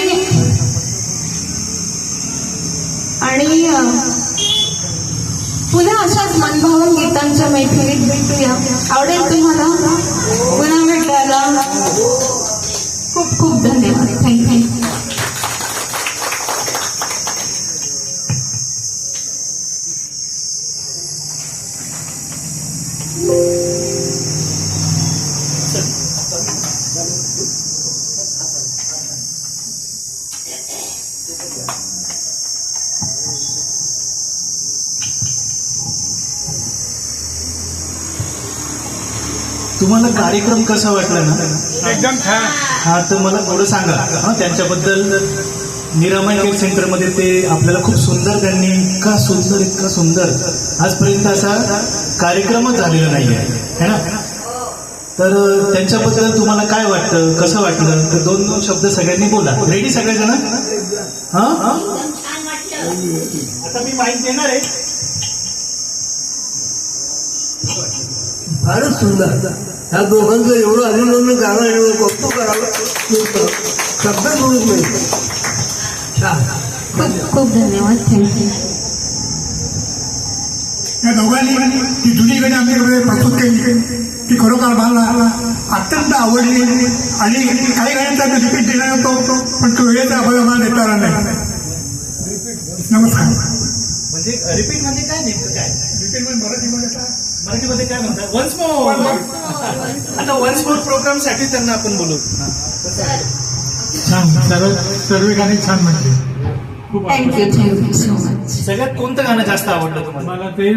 पुन्हा अशाच मनभावन गीतांच्या मैफिलीत भेटूया. आवडेल तुम्हाला पुन्हा भेटायला. खूप खूप धन्यवाद. थँक्यू. तुम्हाला कार्यक्रम कसा वाटला ना? एकदम छान. हा, तर मला थोडं सांगा हा त्यांच्याबद्दल. निरामय केअर सेंटरमध्ये ते आपल्याला खूप सुंदर, त्यांनी इतका सुंदर आजपर्यंत असा कार्यक्रमच झालेला नाही आहे ना. तर त्यांच्याबद्दल तुम्हाला काय वाटतं, कसं वाटलं? तर दोन शब्द सगळ्यांनी बोला. रेडी सगळेजण? हा, आता मी माहिती देणार आहे. फारच सुंदर. ह्या दोघांचं एवढं अभिनंदन करावं, एवढं कौतुक करावं, शब्द बोलत नाही. खूप खूप धन्यवाद. थँक्यू. या दोघांनी ती जुनी गाणी आमच्याकडे प्रस्तुत केली, ती खरोखर मला अत्यंत आवडली. आणि काही गाण्यांचा मी रिपीट दिला नव्हतो, पण तो वेळेचा अभाव आम्हाला देता आला नाही. नमस्कार. म्हणजे रिपीट म्हणजे काय, नेमकं काय? रिपीट म्हणजे मराठीमध्ये काय म्हणतात? Once more. आता वन्स मोर प्रोग्राम साठी त्यांना आपण बोलू. छान. सर्व गाणी छान म्हटली. खूप थँक्यू सो मच. सगळ्यात कोणतं गाणं जास्त आवडलं तुम्हाला? मला ते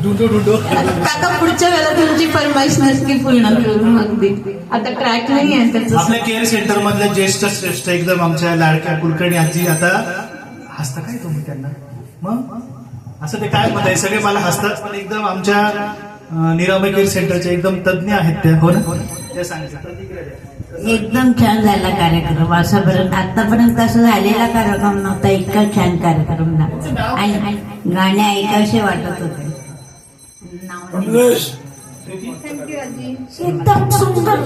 डुडो डुडो. काका पुढच्या वेळेला तुमची फरमाईश नक्की पूर्ण करू. अगदी आता ट्रॅक नाही आहे त्याचं. आपल्या केअर सेंटर मधल्या ज्येष्ठ श्रेष्ठ एकदम आमच्या लाडक्या कुलकर्णी आजी. आता हसता काय तुम्ही त्यांना? मग असं ते काय मत आहे, सगळे मला हसतात, पण एकदम आमच्या निरामय केअर सेंटरचे एकदम तज्ञ आहेत त्या. हो ना? ते सांगितलं. एकदम छान झाला कार्यक्रम. असापर्यंत आतापर्यंत असं झालेला कार्यक्रम नव्हता. इतका छान कार्यक्रम झाला आणि गाणे ऐकावेसे वाटत होते. एकदम सुंदर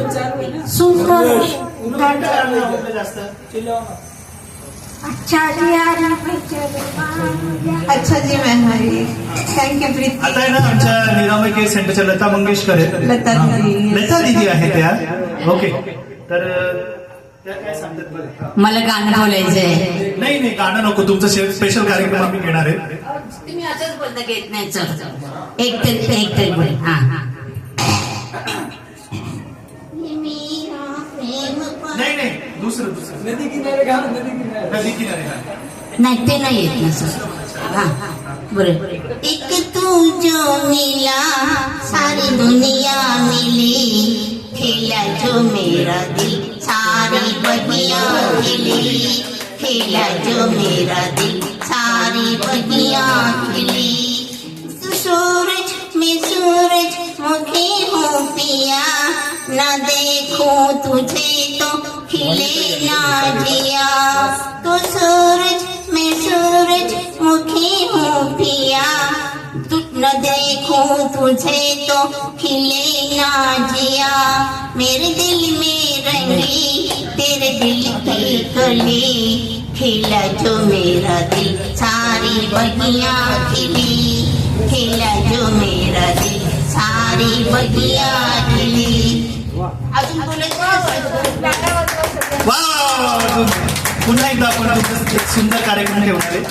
सुंदर. जास्त अच्छा जी अच्छा जी मेहमारी. थँक्यू प्रीती. आता आहे ना आमच्या निरामय केअर सेंटरच्या लता मंगेशकर आहेत. लता दिदी. लता दिदी आहे त्या. ओके. तर त्या काय सांगतात बरं? मला गाणं बोलायचंय. नाही गाणं नको, तुमचं स्पेशल कार्यक्रम आम्ही घेणार आहे. तुम्ही असंच बोलता घेत नाही. चल एक बोल. हा नाही दुसरं नदी किनारे गाणं. नाही ते नाही येत ना सर. हा बरं. एक तू जो मिला सारी दुनिया मिली, खिला जो मेरा दिल सारी बगिया खिली, खेला जो मेरा दिल सारी बगिया खिली तू सूरज में सूरज मुझे हूँ पिया न देखूं तुझे तो खिले ना जिया तू सूरज में सूरज मुझे हूँ पिया तू न देखूं तुझे तो खिले ना जिया मेरे दिल में रंगी तेरे दिल की कली खिला जो मेरा दिल सारी बगिया खिली खिला जो मेरा दिल सारी बगिया खिली अजून बोलायचं वा पुन्हा एकदा आपण तुमचं एक सुंदर कार्यक्रम ठेवतोय.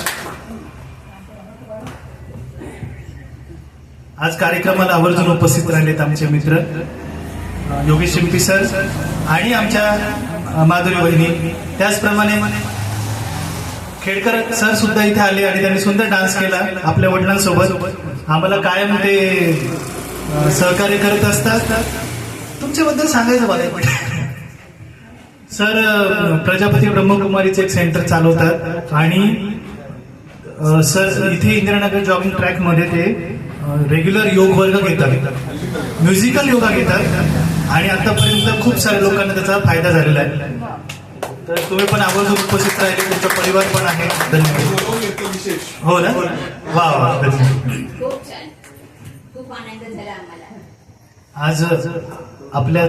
आज कार्यक्रमाला आवर्जून उपस्थित राहिलेत आमचे मित्र योगेश शिंपी सर आणि आमच्या माधुरी वहिनी, त्याचप्रमाणे खेडकर सर सुद्धा इथे आले आणि त्यांनी सुंदर डान्स केला आपल्या वडिलांसोबत. आम्हाला कायम ते सहकार्य करत असतात. तुमच्याबद्दल सांगायचं मला सर प्रजापती ब्रह्मकुमारीचे एक सेंटर चालवतात आणि सर इथे इंदिरानगर जॉगिंग ट्रॅक मध्ये ते रेग्युलर योग वर्ग घेतात, म्युझिकल योगा घेतात आणि आतापर्यंत खूप साऱ्या लोकांना त्याचा फायदा झालेला आहे. तर तुम्ही पण आवर्जून उपस्थित राहिले, तुमचा परिवार पण आहे. धन्यवाद. हो ना, वा वा, धन्यवाद. खूप आनंद झाला आम्हाला. आज आपल्या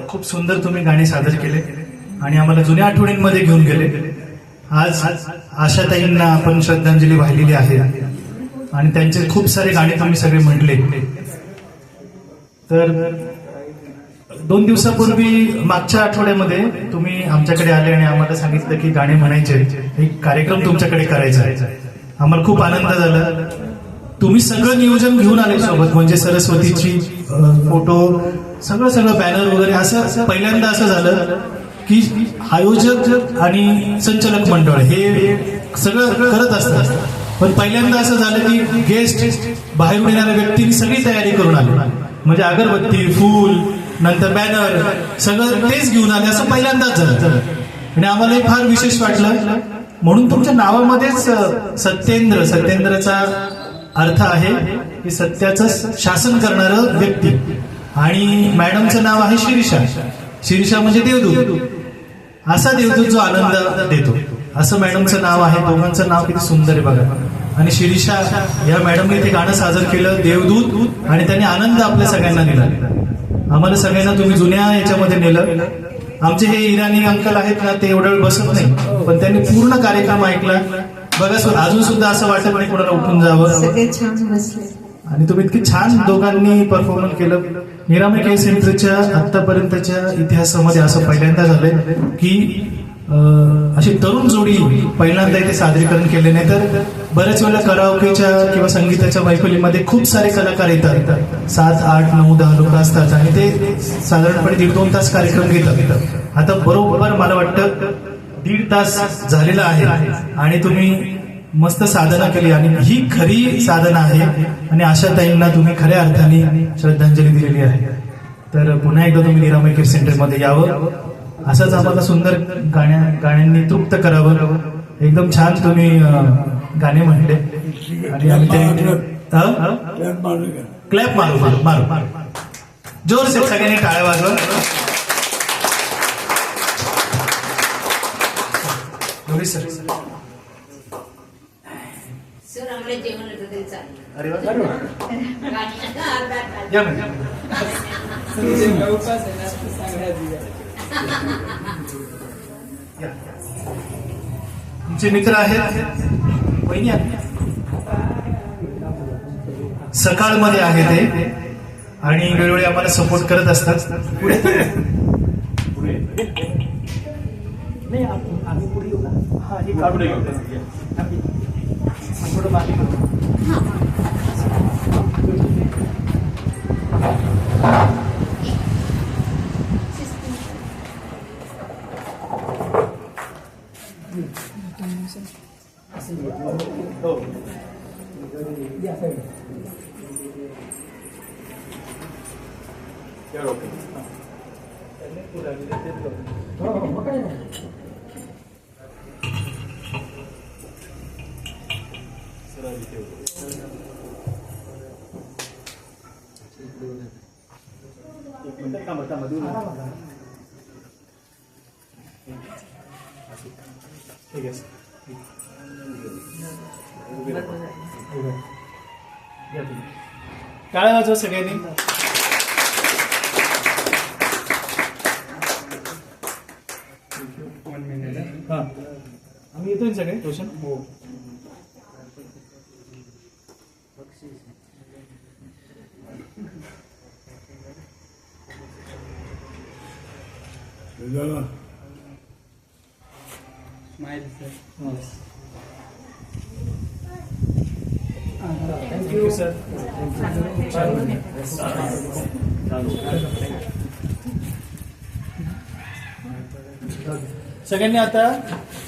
खूप सुंदर तुम्ही गाणी सादर केले आणि आम्हाला जुन्या आठवणींमध्ये घेऊन गेले. आज आशाताईंना आपण श्रद्धांजली वाहिलेली आहे आणि त्यांचे खूप सारे गाणे तुम्ही सगळे म्हटले. तर 2 दिवसापूर्वी मागच्या आठवड्यामध्ये तुम्ही आमच्याकडे आले आणि आम्हाला सांगितलं की गाणे म्हणायचे, एक कार्यक्रम तुमच्याकडे करायचा आहे. आम्हाला खूप आनंद झाला. तुम्ही सगळं नियोजन घेऊन आले सोबत, म्हणजे सरस्वतीची फोटो सगळं बॅनर वगैरे. असं पहिल्यांदा असं झालं की आयोजक आणि संचालक मंडळ हे सगळं करत असतात, पण पहिल्यांदा असं झालं की गेस्ट बाहेरून येणाऱ्या व्यक्तींनी सगळी तयारी करून आली, म्हणजे अगरबत्ती, फूल, नंतर बॅनर सगळं तेच घेऊन आले. असं पहिल्यांदाच झालं आणि आम्हाला फार विशेष वाटलं. म्हणून तुमच्या नावामध्येच सत्येंद्रचा अर्थ आहे की सत्याचं शासन करणारं व्यक्ती, आणि मॅडमचं नाव आहे शिरीषा म्हणजे देवदूत. असा देवदूत जो आनंद देतो, असं मॅडमचं नाव आहे. दोघांचं नाव किती सुंदर आहे बघा. आणि शिरीषा या मॅडमने ते गाणं सादर केलं देवदूत, आणि त्याने आनंद आपल्या सगळ्यांना दिला. आम्हाला सगळ्यांना तुम्ही जुन्या याच्यामध्ये नेलं. आमचे हे इराणी अंकल आहेत ना, ते एवढा वेळ बसत नाही, पण त्यांनी पूर्ण कार्यक्रम ऐकला. बघा अजून सुद्धा असं वाटत नाही कोणाला उठून जावं. सगळे छान बसले आणि तुम्ही इतकी छान दोघांनी परफॉर्मन्स केलं. निरामय केअर सेंटरच्या आतापर्यंतच्या इतिहासामध्ये असं पहिल्यांदा झालंय की अशी तरुण जोडी पहिल्यांदा इथे सादरीकरण केले. नाही तर बऱ्याच वेळेला कराओकेच्या किंवा संगीताच्या मैफिलीमध्ये खूप सारे कलाकार येतात, 7, 8, 9, 10 लोक असतात आणि ते साधारणपणे 1.5-2 तास कार्यक्रम घेतात. आता बरोबर मला वाटतं 1.5 तास झालेला आहे आणि तुम्ही मस्त साधना केली आणि ही खरी साधना आहे आणि आशाताईंना तुम्ही खऱ्या अर्थाने श्रद्धांजली दिलेली आहे. तर पुन्हा एकदा तुम्ही निरामय केअर सेंटरमध्ये यावं, असंच आम्हाला सुंदर गाण्यांनी तृप्त करावं. एकदम छान तुम्ही गाणे म्हणले आणि आम्ही ते क्लॅप मारू जोर से सगळ्यांनी टाळ्या वाजवा. सर सर आम्हाला जेवण होतं ते चालेल. अरे वा, गाणी या म्हणजे. तुमचे मित्र आहेत, वहिनी सकाळमध्ये आहे ते आणि वेळोवेळी आम्हाला सपोर्ट करत असतात. नाही आम्ही पुढे येऊ ना. हा हे काढून घेऊ थोडं मागे. ठीक आहे सर. टाळ्या वाजवा सगळ्यांनी. हा आम्ही येतोय सगळे रोशन. हो थँक्यू सर. सगळ्यांनी आता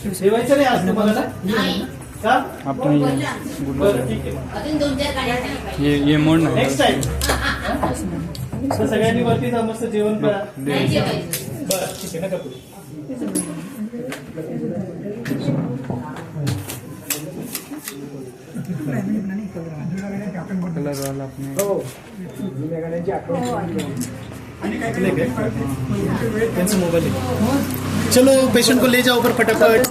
ठेवायचं नाही आज तुम्हाला ना? नाही का? बोला. बरं ठीक आहे. अजून 2-4 गाड्या झाल्या. नेक्स्ट टाइम तर सगळ्यांनी वरती जाऊन मस्त जेवण करा. नाही जेवायचं. बरं ठीक आहे. नका पुढे. त्यांचा मोबाईल चलो पेशेंट को ले जाओ ऊपर फटाफट.